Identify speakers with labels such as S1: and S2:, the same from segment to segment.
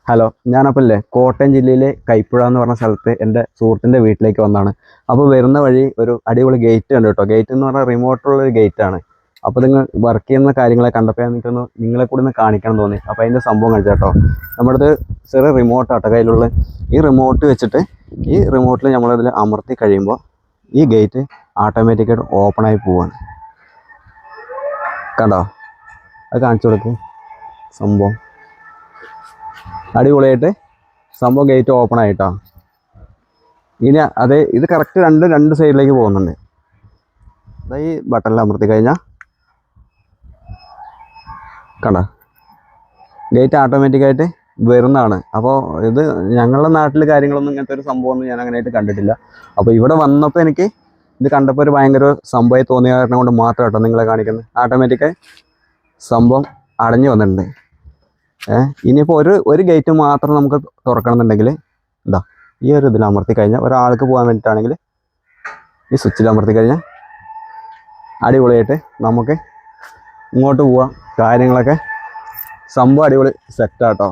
S1: Hello, ഞാനപ്പോൾ കോട്ടയം ജില്ലയിലെ കൈപ്പുഴ എന്ന് പറഞ്ഞ സ്ഥലത്ത് എൻ്റെ സുഹൃത്തിൻ്റെ വീട്ടിലേക്ക് വന്നതാണ്. അപ്പോൾ വരുന്ന വഴി ഒരു അടിപൊളി ഗേറ്റ് ഉണ്ട് കേട്ടോ. ഗേറ്റ് എന്ന് പറഞ്ഞാൽ റിമോട്ടുള്ളൊരു ഗേറ്റാണ്. അപ്പോൾ നിങ്ങൾ വർക്ക് ചെയ്യുന്ന കാര്യങ്ങളെ കണ്ടപ്പോൾ എനിക്കൊന്ന് നിങ്ങളെ കൂടി ഒന്ന് കാണിക്കണം തോന്നി. അപ്പോൾ അതിൻ്റെ സംഭവം കാണിച്ചു കേട്ടോ. നമ്മുടെ അടുത്ത് ചെറിയ റിമോട്ടാട്ടോ കയ്യിലുള്ള. ഈ റിമോട്ട് വെച്ചിട്ട് ഈ റിമോട്ടിൽ നമ്മളതിൽ അമർത്തി കഴിയുമ്പോൾ ഈ ഗേറ്റ് ഓട്ടോമാറ്റിക്കായിട്ട് ഓപ്പണായി പോവാണ്. കണ്ടോ? അത് കാണിച്ചു കൊടുക്കും. സംഭവം അടിപൊളിയായിട്ട് സംഭവം ഗേറ്റ് ഓപ്പൺ ആയിട്ടാ. ഇനി ഇത് കറക്റ്റ് രണ്ട് സൈഡിലേക്ക് പോകുന്നുണ്ട്. ഈ ബട്ടണിൽ അമർത്തി കഴിഞ്ഞാൽ കണ്ട ഗേറ്റ് ഓട്ടോമാറ്റിക്കായിട്ട് വരുന്നതാണ്. അപ്പോൾ ഇത് ഞങ്ങളുടെ നാട്ടിൽ കാര്യങ്ങളൊന്നും ഇങ്ങനത്തെ ഒരു സംഭവമൊന്നും ഞാൻ അങ്ങനെയായിട്ട് കണ്ടിട്ടില്ല. അപ്പോൾ ഇവിടെ വന്നപ്പോൾ എനിക്ക് ഇത് കണ്ടപ്പോൾ ഒരു ഭയങ്കര സംഭവമായി തോന്നിയ കാരണം കൊണ്ട് മാത്രം കേട്ടോ നിങ്ങളെ കാണിക്കുന്നത്. ഓട്ടോമാറ്റിക്കായി സംഭവം അടഞ്ഞു വന്നിട്ടുണ്ട്. ഇനിയിപ്പോൾ ഒരു ഗേറ്റ് മാത്രം നമുക്ക് തുറക്കണമെന്നുണ്ടെങ്കിൽ എന്താ ഈ ഒരു ഇതിൽ അമർത്തി കഴിഞ്ഞാൽ ഒരാൾക്ക് പോകാൻ വേണ്ടിയിട്ടാണെങ്കിൽ ഈ സ്വിച്ചിൽ അമർത്തി കഴിഞ്ഞാൽ അടിപൊളിയായിട്ട് നമുക്ക് ഇങ്ങോട്ട് പോവാം. കാര്യങ്ങളൊക്കെ സംഭവം അടിപൊളി സെറ്റാട്ടോ.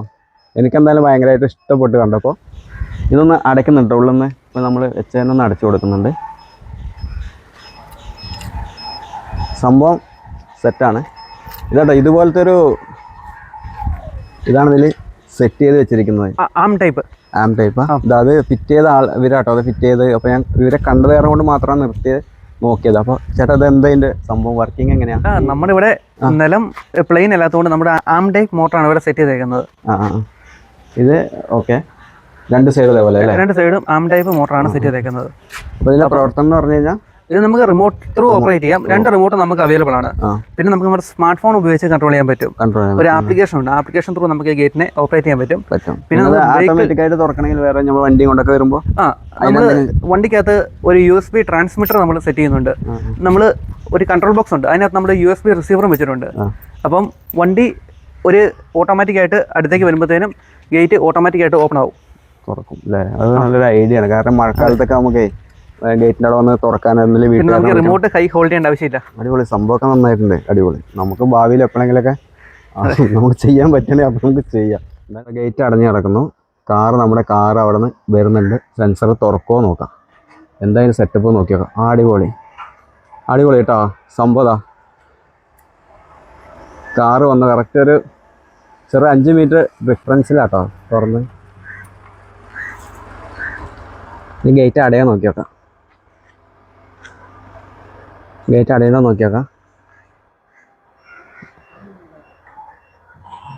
S1: എനിക്കെന്തായാലും ഭയങ്കരമായിട്ട് ഇഷ്ടപ്പെട്ട് കണ്ടപ്പോൾ ഇതൊന്ന് അടയ്ക്കുന്നുണ്ട്. ഉള്ളിൽ നിന്ന് ഇപ്പോൾ നമ്മൾ വെച്ചതിനൊന്ന് അടച്ചു കൊടുക്കുന്നുണ്ട്. സംഭവം സെറ്റാണ് ഇതാട്ടോ. ഇതുപോലത്തെ ഒരു ഇതാണ് ഇതിൽ സെറ്റ് ചെയ്ത് വെച്ചിരിക്കുന്നത്. ആം ടൈപ്പ് അത് ഫിറ്റ് ചെയ്ത ഇവരാട്ടോ അത് ഫിറ്റ് ചെയ്ത്. അപ്പോൾ ഞാൻ ഇവരെ കണ്ടത് കാരണം കൊണ്ട് മാത്രമാണ് നിർത്തിയത് നോക്കിയത്. അപ്പോൾ ചേട്ടാ അത് എന്താ ഇതിൻ്റെ സംഭവം, വർക്കിംഗ് എങ്ങനെയാണ്?
S2: നമ്മുടെ ഇവിടെ നിലം പ്ലെയിൻ അല്ലാത്തതുകൊണ്ട് നമ്മുടെ ആം ടൈപ്പ് മോട്ടറാണ് ഇവിടെ സെറ്റ് ചെയ്തേക്കുന്നത്.
S1: ഇത് ഓക്കെ, രണ്ട് സൈഡ് അതേപോലെ അല്ലേ?
S2: രണ്ട് സൈഡും ആം ടൈപ്പ് മോട്ടറാണ് സെറ്റ് ചെയ്തേക്കുന്നത്.
S1: അപ്പോൾ ഇതിൻ്റെ പ്രവർത്തനം എന്ന് പറഞ്ഞു കഴിഞ്ഞാൽ
S2: ഇത് നമുക്ക് റിമോട്ട് ത്രൂ ഓപ്പറേറ്റ് ചെയ്യാം. രണ്ട് റിമോട്ട് നമുക്ക് അവൈലബിൾ ആണ്. പിന്നെ നമുക്ക് നമ്മുടെ സ്മാർട്ട് ഫോൺ ഉപയോഗിച്ച് കൺട്രോൾ ചെയ്യാൻ പറ്റും. ഒരു ആപ്ലിക്കേഷൻ ഉണ്ട്. ആപ്ലിക്കേഷൻ ത്രൂ നമുക്ക് ഗേറ്റിനെ ഓപ്പറേറ്റ് ചെയ്യാൻ പറ്റും. പിന്നെ
S1: ഓട്ടോമാറ്റിക്കായിട്ട് തുറക്കണമെങ്കിൽ വേറെ നമ്മൾ വണ്ടി കൊണ്ടൊക്കെ വരുമ്പോൾ
S2: നമ്മൾ വണ്ടിക്കകത്ത് ഒരു USB ട്രാൻസ്മിറ്റർ നമ്മൾ സെറ്റ് ചെയ്യുന്നുണ്ട്. നമ്മൾ ഒരു കൺട്രോൾ ബോക്സ് ഉണ്ട്, അതിനകത്ത് നമ്മൾ USB റിസീവറും വെച്ചിട്ടുണ്ട്. അപ്പം വണ്ടി ഒരു ഓട്ടോമാറ്റിക്കായിട്ട് അടുത്തേക്ക് വരുമ്പോഴത്തേനും ഗേറ്റ് ഓട്ടോമാറ്റിക്കായിട്ട് ഓപ്പൺ ആവും,
S1: തുറക്കും അല്ലേ? അത് നല്ലൊരു ഐഡിയ ആണ്. കാരണം മഴക്കാലത്തൊക്കെ നമുക്ക് ഗേറ്റിൻ്റെ അവിടെ വന്ന് തുറക്കാൻ
S2: റിമോട്ട് കൈ ഹോൾഡ് ചെയ്യേണ്ട ആവശ്യമില്ല.
S1: അടിപൊളി സംഭവമൊക്കെ നന്നായിട്ടുണ്ട്. അടിപൊളി. നമുക്ക് ഭാവിയിൽ എപ്പോഴെങ്കിലൊക്കെ നമുക്ക് ചെയ്യാൻ പറ്റണേ അപ്പോൾ നമുക്ക് ചെയ്യാം. ഗേറ്റ് അടഞ്ഞു കിടക്കുന്നു. നമ്മുടെ കാർ അവിടെ നിന്ന് വരുന്നുണ്ട്. സെൻസർ തുറക്കുമോ നോക്കാം. എന്തായാലും സെറ്റപ്പ് നോക്കി നോക്കാം. അടിപൊളി കേട്ടോ സംഭവം. കാറ് വന്ന് കറക്റ്റ് ഒരു ചെറിയ 5 മീറ്റർ ഡിഫറൻസിലാട്ടോ തുറന്ന്. ഈ ഗേറ്റ് അടയാൻ നോക്കി നോക്കാം. ഗേറ്റ് അടയണോ നോക്കി നോക്കാം.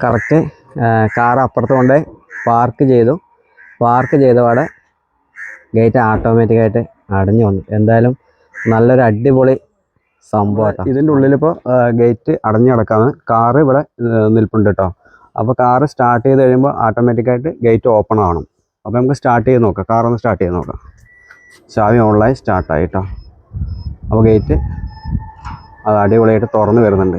S1: കറക്റ്റ് കാർ അപ്പുറത്ത് കൊണ്ട് പാർക്ക് ചെയ്തപാടെ ഗേറ്റ് ഓട്ടോമാറ്റിക്കായിട്ട് അടഞ്ഞു വന്നു. എന്തായാലും നല്ലൊരു അടിപൊളി സംഭവമാണ്. ഇതിൻ്റെ ഉള്ളിലിപ്പോൾ ഗേറ്റ് അടഞ്ഞു കിടക്കാണ്. കാറ് ഇവിടെ നിൽപ്പുണ്ട് കേട്ടോ. അപ്പോൾ കാറ് സ്റ്റാർട്ട് ചെയ്ത് കഴിയുമ്പോൾ ഓട്ടോമാറ്റിക്കായിട്ട് ഗേറ്റ് ഓപ്പൺ ആവണം. അപ്പോൾ നമുക്ക് സ്റ്റാർട്ട് ചെയ്ത് നോക്കാം. കാറൊന്ന് സ്റ്റാർട്ട് ചെയ്ത് നോക്കാം. ചാവി ഓൺലൈൻ സ്റ്റാർട്ടായി കേട്ടോ. അപ്പോൾ ഗേറ്റ് അത് അടിപൊളിയായിട്ട് തുറന്ന് വരുന്നുണ്ട്.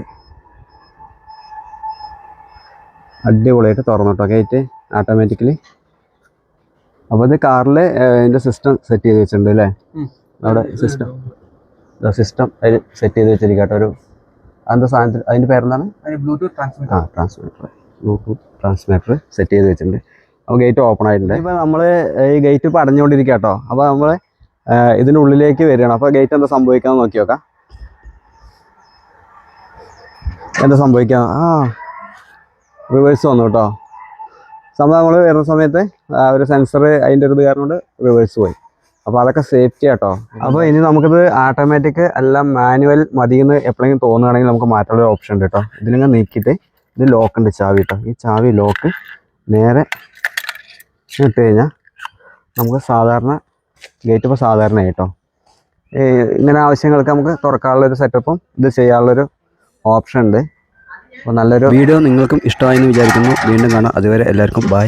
S1: അടിപൊളിയായിട്ട് തുറന്നു കേട്ടോ ഗേറ്റ് ഓട്ടോമാറ്റിക്കലി. അപ്പോൾ ഇത് കാറിൽ അതിൻ്റെ സിസ്റ്റം സെറ്റ് ചെയ്ത് വെച്ചിട്ടുണ്ട് അല്ലേ? അവിടെ സിസ്റ്റം അതിൽ സെറ്റ് ചെയ്ത് വെച്ചിരിക്കും കേട്ടോ. ഒരു അതെന്താ സാധനത്തിൽ അതിൻ്റെ പേരെന്താണ്?
S2: ബ്ലൂടൂത്ത്
S1: ട്രാൻസ്മിറ്റർ സെറ്റ് ചെയ്ത് വെച്ചിട്ടുണ്ട്. അപ്പോൾ ഗേറ്റ് ഓപ്പൺ ആയിട്ടുണ്ട്. ഇപ്പോൾ നമ്മൾ ഈ ഗേറ്റ് ഇപ്പോൾ അടഞ്ഞുകൊണ്ടിരിക്കുക കേട്ടോ. അപ്പോൾ നമ്മൾ ഇതിനുള്ളിലേക്ക് വരികയാണ്. അപ്പോൾ ഗേറ്റ് എന്താ സംഭവിക്കാമെന്ന് നോക്കി നോക്കാം. എന്താ സംഭവിക്കാം? റിവേഴ്സ് വന്നു കേട്ടോ. സംഭവം നമ്മൾ വരുന്ന സമയത്ത് ഒരു സെൻസർ അതിൻ്റെ ഒരു ഇത് കാരണം കൊണ്ട് റിവേഴ്സ് പോയി. അപ്പോൾ അതൊക്കെ സേഫ്റ്റി കേട്ടോ. അപ്പോൾ ഇനി നമുക്കിത് ഓട്ടോമാറ്റിക് എല്ലാം മാനുവൽ മതിയെന്ന് എപ്പോഴെങ്കിലും തോന്നുകയാണെങ്കിൽ നമുക്ക് മാറ്റാനുള്ള ഓപ്ഷൻ ഉണ്ട് കേട്ടോ. ഇതിലിങ്ങനെ നീക്കിയിട്ട് ഇത് ലോക്ക് ഉണ്ട്, ചാവി കേട്ടോ. ഈ ചാവി ലോക്ക് നേരെ ഇട്ട് കഴിഞ്ഞാൽ നമുക്ക് സാധാരണ ഗേറ്റ് ഇപ്പോൾ സാധാരണ കേട്ടോ ഇങ്ങനെ ആവശ്യങ്ങൾക്ക് നമുക്ക് തുറക്കാനുള്ളൊരു സെറ്റപ്പും ഇത് ചെയ്യാനുള്ളൊരു ഓപ്ഷൻ ഉണ്ട്. അപ്പോൾ നല്ലൊരു വീഡിയോ നിങ്ങൾക്കും ഇഷ്ടമായെന്ന് വിചാരിക്കുന്നു. വീണ്ടും കാണാം. അതുവരെ എല്ലാവർക്കും ബൈ.